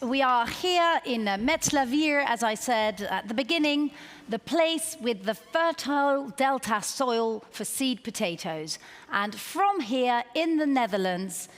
we are here in Metslawier, as I said at the beginning, the place with the fertile delta soil for seed potatoes. And from here in the Netherlands,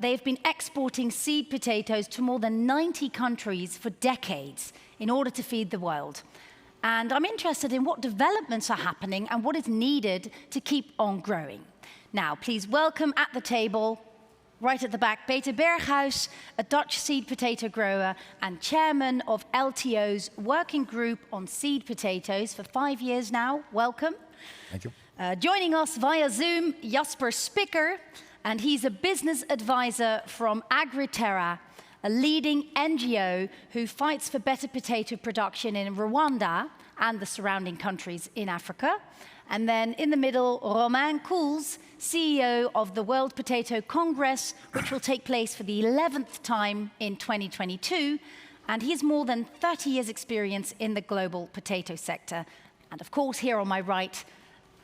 they've been exporting seed potatoes to more than 90 countries for decades in order to feed the world. And I'm interested in what developments are happening and what is needed to keep on growing. Now, please welcome at the table, right at the back, Peter Berghuis, a Dutch seed potato grower and chairman of LTO's working group on seed potatoes for 5 years now. Welcome. Thank you. Joining us via Zoom, Jasper Spikker, and he's a business advisor from AgriTerra, a leading NGO who fights for better potato production in Rwanda and the surrounding countries in Africa. And then in the middle, Romain Koels, CEO of the World Potato Congress, which will take place for the 11th time in 2022. And he has more than 30 years' experience in the global potato sector. And of course, here on my right,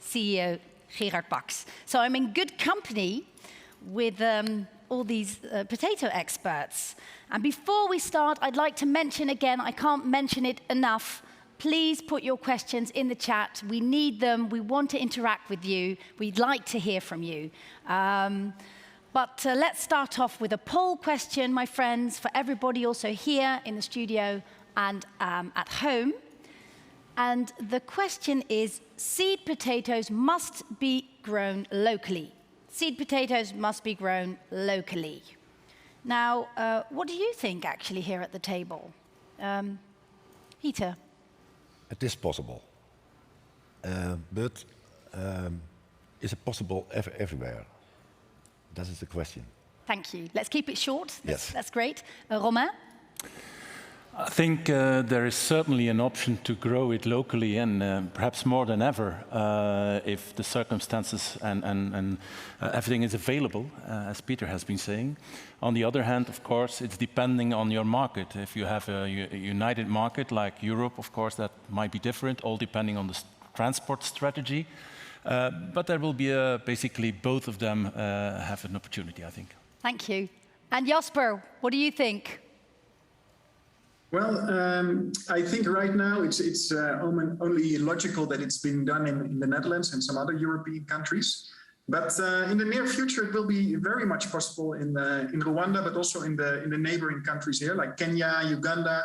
CEO Gerard Baks. So I'm in good company with all these potato experts. And before we start, I'd like to mention again, I can't mention it enough, please put your questions in the chat. We need them. We want to interact with you. We'd like to hear from you. But let's start off with a poll question, my friends, for everybody also here in the studio and at home. And the question is, seed potatoes must be grown locally. Seed potatoes must be grown locally. Now, what do you think actually here at the table? Peter? It is possible. But is it possible everywhere? That is the question. Thank you. Let's keep it short. Yes. That's great. Romain? I think there is certainly an option to grow it locally and perhaps more than ever if the circumstances and everything is available, as Peter has been saying. On the other hand, of course, it's depending on your market. If you have a united market like Europe, of course, that might be different, all depending on the transport strategy. But there will be basically both of them have an opportunity, I think. Thank you. And Jasper, what do you think? Well, I think right now it's only logical that it's being done in the Netherlands and some other European countries. But in the near future, it will be very much possible in Rwanda, but also in the neighboring countries here, like Kenya, Uganda,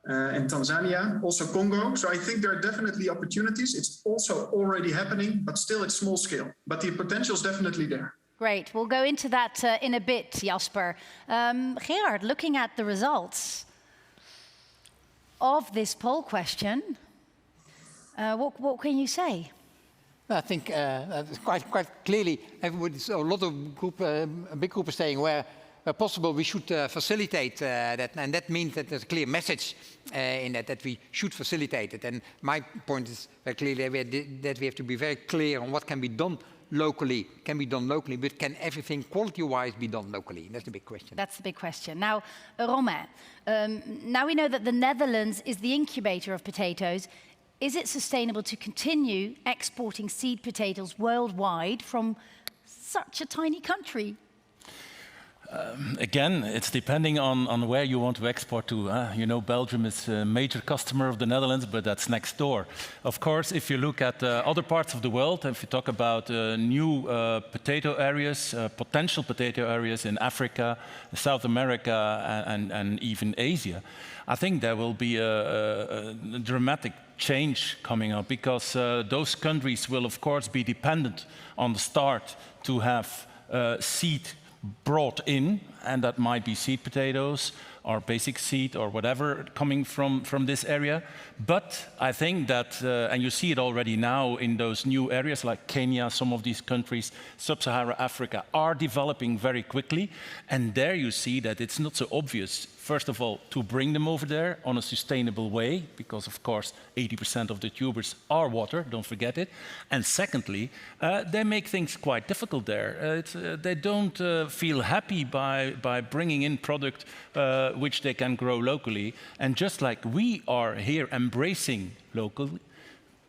and Tanzania, also Congo. So I think there are definitely opportunities. It's also already happening, but still it's small scale. But the potential is definitely there. Great. We'll go into that in a bit, Jasper. Gerard, looking at the results of this poll question, what can you say? I think quite clearly, everybody's a lot of a big group is saying where possible we should facilitate that, and that means that there's a clear message in that we should facilitate it. And my point is very clearly that we have to be very clear on what can be done locally, but can everything quality-wise be done locally? That's the big question. That's the big question. Now, Romain, now we know that the Netherlands is the incubator of potatoes. Is it sustainable to continue exporting seed potatoes worldwide from such a tiny country? Again, it's depending on where you want to export to. You know, Belgium is a major customer of the Netherlands, but that's next door. Of course, if you look at other parts of the world, if you talk about new potato areas, potential potato areas in Africa, South America, and even Asia, I think there will be a dramatic change coming up because those countries will, of course, be dependent on the start to have seed brought in, and that might be seed potatoes or basic seed or whatever coming from this area. But I think that, and you see it already now in those new areas like Kenya, some of these countries, Sub-Saharan Africa, are developing very quickly. And there you see that it's not so obvious, first of all, to bring them over there on a sustainable way, because of course 80% of the tubers are water, don't forget it. And secondly, they make things quite difficult there. They don't feel happy by bringing in product which they can grow locally. And just like we are here embracing local,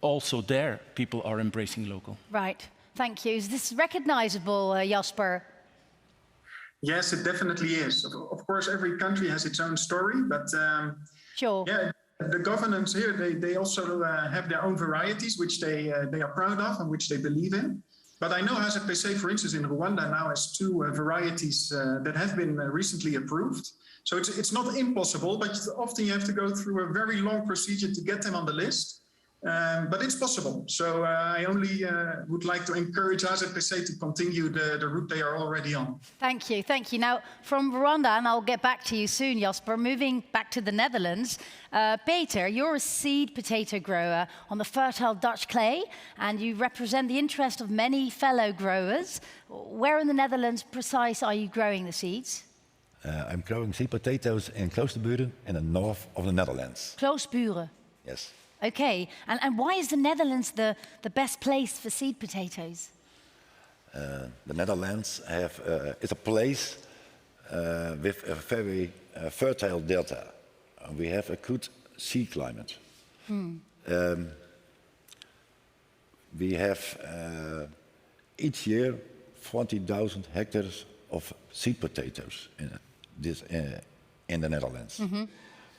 also there people are embracing local. Right, thank you. Is this recognizable, Jasper? Yes, it definitely is. Of course, every country has its own story, but Sure. yeah, the governments here, they also have their own varieties, which they are proud of and which they believe in. But I know HZPC, for instance, in Rwanda now has two varieties that have been recently approved. So it's not impossible, but often you have to go through a very long procedure to get them on the list. But it's possible. So I only would like to encourage HZPC to continue the route they are already on. Thank you, thank you. Now, from Rwanda, and I'll get back to you soon, Jasper, moving back to the Netherlands. Peter, you're a seed potato grower on the fertile Dutch clay, and you represent the interest of many fellow growers. Where in the Netherlands precise are you growing the seeds? I'm growing seed potatoes in Kloosterburen in the north of the Netherlands. Kloosterburen. Yes. Okay, and why is the Netherlands the best place for seed potatoes? The Netherlands is a place with a very fertile delta. We have a good sea climate. We have each year 40,000 hectares of seed potatoes in the Netherlands,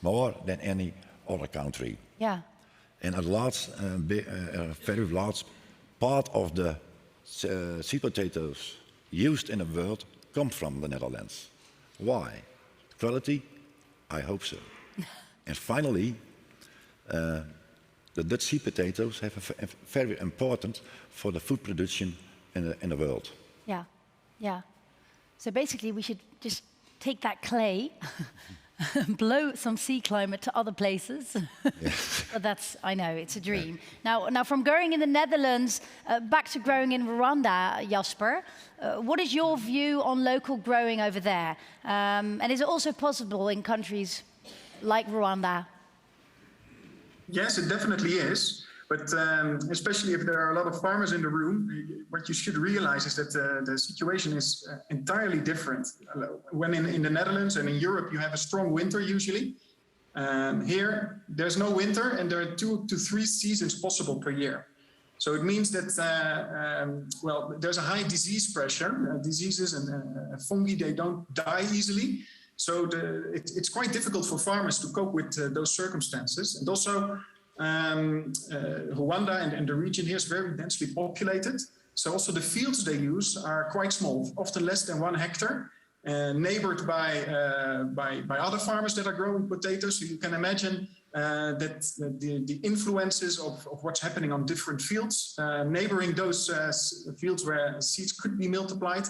more than any other country. Yeah. And a very large part of the seed potatoes used in the world come from the Netherlands. Why? Quality? I hope so. And finally, the Dutch seed potatoes have a very important for the food production in the world. Yeah, yeah. So basically we should just take that clay blow some sea climate to other places. Yes. But that's, I know, it's a dream. Yeah. Now from growing in the Netherlands back to growing in Rwanda, Jasper, what is your view on local growing over there? And is it also possible in countries like Rwanda? Yes, it definitely is. But especially if there are a lot of farmers in the room, what you should realize is that the situation is entirely different. When in the Netherlands and in Europe, you have a strong winter usually. Here, there's no winter and there are 2 to 3 seasons possible per year. So it means that, well, there's a high disease pressure. Diseases and fungi, they don't die easily. So it's quite difficult for farmers to cope with those circumstances. And also, Rwanda and the region here is very densely populated. So also the fields they use are quite small, often less than 1 hectare, neighbored by other farmers that are growing potatoes. So you can imagine that the influences of what's happening on different fields, neighboring those fields where seeds could be multiplied,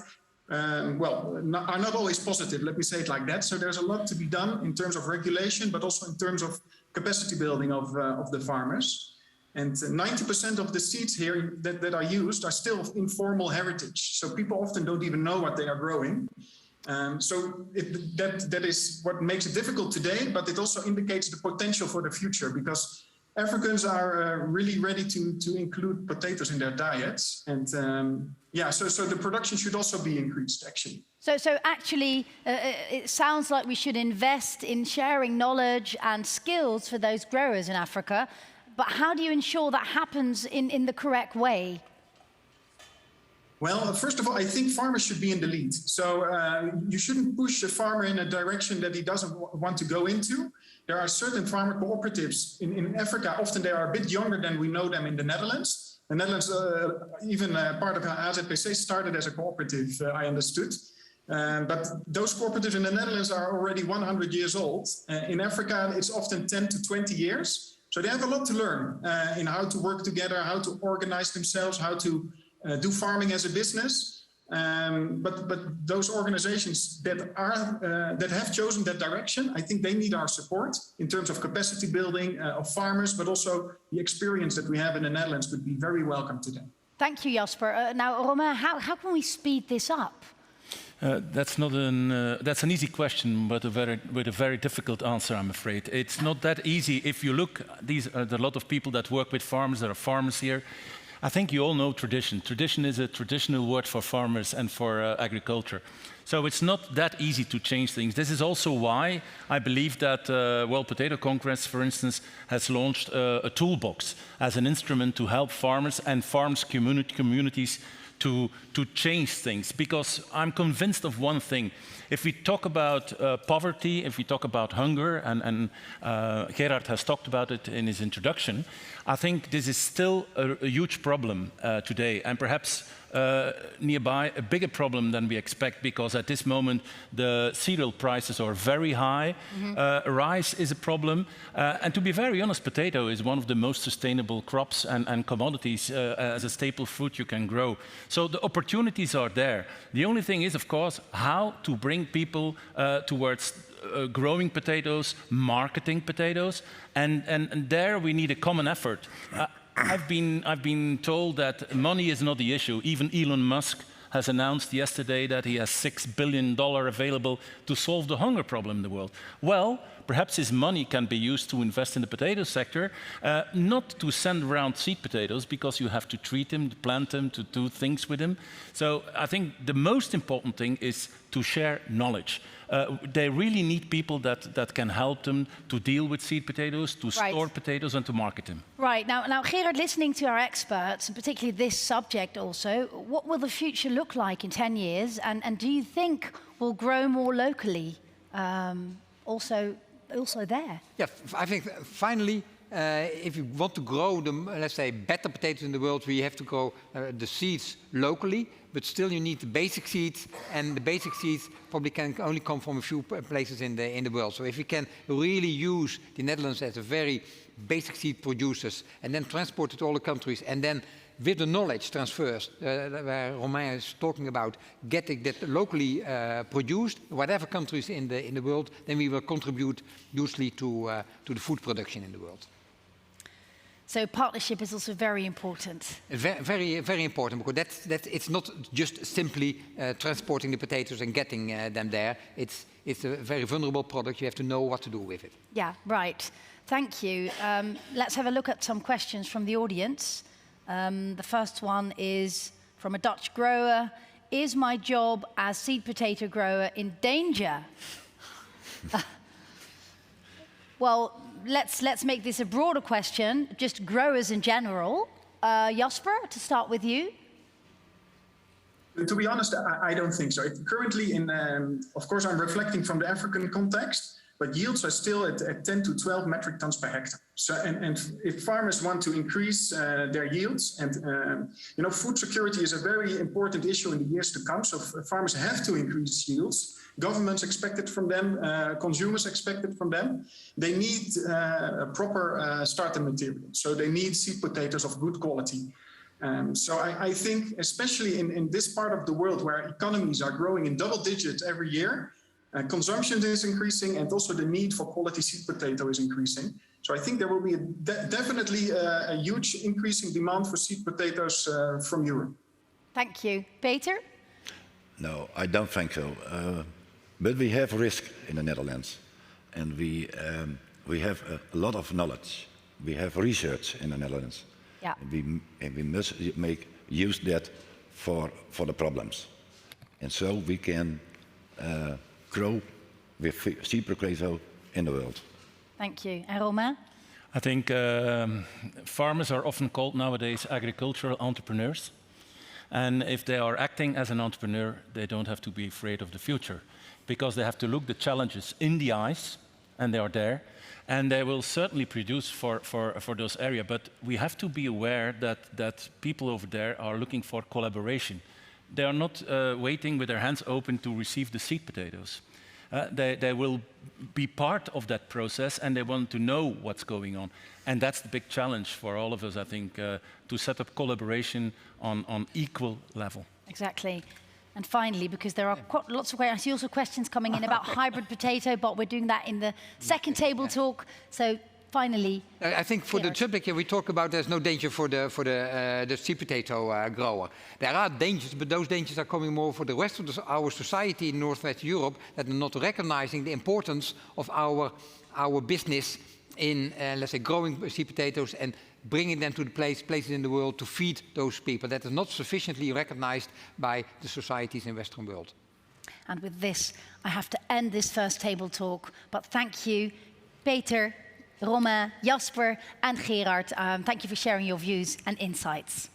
are not always positive, let me say it like that. So there's a lot to be done in terms of regulation, but also in terms of capacity building of the farmers. And 90% of the seeds here that are used are still of informal heritage. So people often don't even know what they are growing. So that is what makes it difficult today, but it also indicates the potential for the future, because Africans are really ready to include potatoes in their diets. And so the production should also be increased, actually. So actually, it sounds like we should invest in sharing knowledge and skills for those growers in Africa. But how do you ensure that happens in the correct way? Well, first of all, I think farmers should be in the lead. So you shouldn't push a farmer in a direction that he doesn't want to go into. There are certain farmer cooperatives in Africa. Often they are a bit younger than we know them in the Netherlands. The Netherlands, even part of HZPC started as a cooperative, I understood. But those cooperatives in the Netherlands are already 100 years old. In Africa, it's often 10 to 20 years. So they have a lot to learn in how to work together, how to organize themselves, how to do farming as a business. But those organizations that have chosen that direction, I think they need our support in terms of capacity building of farmers, but also the experience that we have in the Netherlands could be very welcome to them. Thank you, Jasper. Now, Romain, how can we speed this up? That's an easy question, but with a very difficult answer, I'm afraid. It's not that easy. If you look, there are a lot of people that work with farmers. There are farmers here. I think you all know tradition. Tradition is a traditional word for farmers and for agriculture. So it's not that easy to change things. This is also why I believe that World Potato Congress, for instance, has launched a toolbox as an instrument to help farmers and communities to change things, because I'm convinced of one thing. If we talk about poverty, if we talk about hunger, and Gerard has talked about it in his introduction, I think this is still a huge problem today, and perhaps nearby a bigger problem than we expect, because at this moment the cereal prices are very high. Rice is a problem, and to be very honest, potato is one of the most sustainable crops and commodities as a staple food you can grow. So the opportunities are there. The only thing is, of course, how to bring people towards growing potatoes, marketing potatoes, and there we need a common effort. I've been told that money is not the issue. Even Elon Musk has announced yesterday that he has $6 billion available to solve the hunger problem in the world. Well, perhaps his money can be used to invest in the potato sector, not to send around seed potatoes, because you have to treat them, to plant them, to do things with them. So I think the most important thing is to share knowledge. They really need people that can help them to deal with seed potatoes, to store potatoes, and to market them. Right. Now, Gerard, listening to our experts, and particularly this subject also, what will the future look like in 10 years? And do you think we'll grow more locally also there? Yeah, I think finally, if you want to grow the, let's say, better potatoes in the world, we have to grow the seeds locally, but still you need the basic seeds, and the basic seeds probably can only come from a few places in the world. So if we can really use the Netherlands as a very basic seed producers, and then transport it to all the countries, and then with the knowledge transfers, where Romain is talking about, getting that locally produced, whatever countries in the world, then we will contribute hugely to the food production in the world. So partnership is also very important. Very, very important, because it's not just simply transporting the potatoes and getting them there. It's a very vulnerable product. You have to know what to do with it. Yeah, right. Thank you. Let's have a look at some questions from the audience. The first one is from a Dutch grower. Is my job as seed potato grower in danger? Well, let's make this a broader question, just growers in general. Jasper, to start with you. To be honest, I don't think so. Currently, of course, I'm reflecting from the African context, but yields are still at 10 to 12 metric tons per hectare. So, and if farmers want to increase their yields, and food security is a very important issue in the years to come. So farmers have to increase yields. Governments expect it from them. Consumers expect it from them. They need a proper starter material. So they need seed potatoes of good quality. So I think, especially in this part of the world where economies are growing in double digits every year, consumption is increasing, and also the need for quality seed potato is increasing. So I think there will be definitely a huge increasing demand for seed potatoes from Europe. Thank you. Peter? No, I don't think so. But we have risk in the Netherlands, and we have a lot of knowledge. We have research in the Netherlands. Yeah. And we must make use that for the problems. And so we can grow with seed potato in the world. Thank you. And Romain? I think farmers are often called nowadays agricultural entrepreneurs. And if they are acting as an entrepreneur, they don't have to be afraid of the future, because they have to look the challenges in the eyes, and they are there, and they will certainly produce for those areas. But we have to be aware that people over there are looking for collaboration. They are not waiting with their hands open to receive the seed potatoes. They will be part of that process, and they want to know what's going on. And that's the big challenge for all of us, I think, to set up collaboration on equal level. Exactly. And finally, because there are quite lots of questions, I see also questions coming in about hybrid potato, but we're doing that in the second table talk. So finally, I think for the subject here, we talk about there's no danger for the seed potato grower. There are dangers, but those dangers are coming more for the rest of our society in Northwest Europe, that are not recognizing the importance of our business in, let's say, growing seed potatoes and bringing them to the places in the world to feed those people. That is not sufficiently recognized by the societies in the Western world. And with this, I have to end this first table talk. But thank you, Peter, Romain, Jasper, and Gerard. Thank you for sharing your views and insights.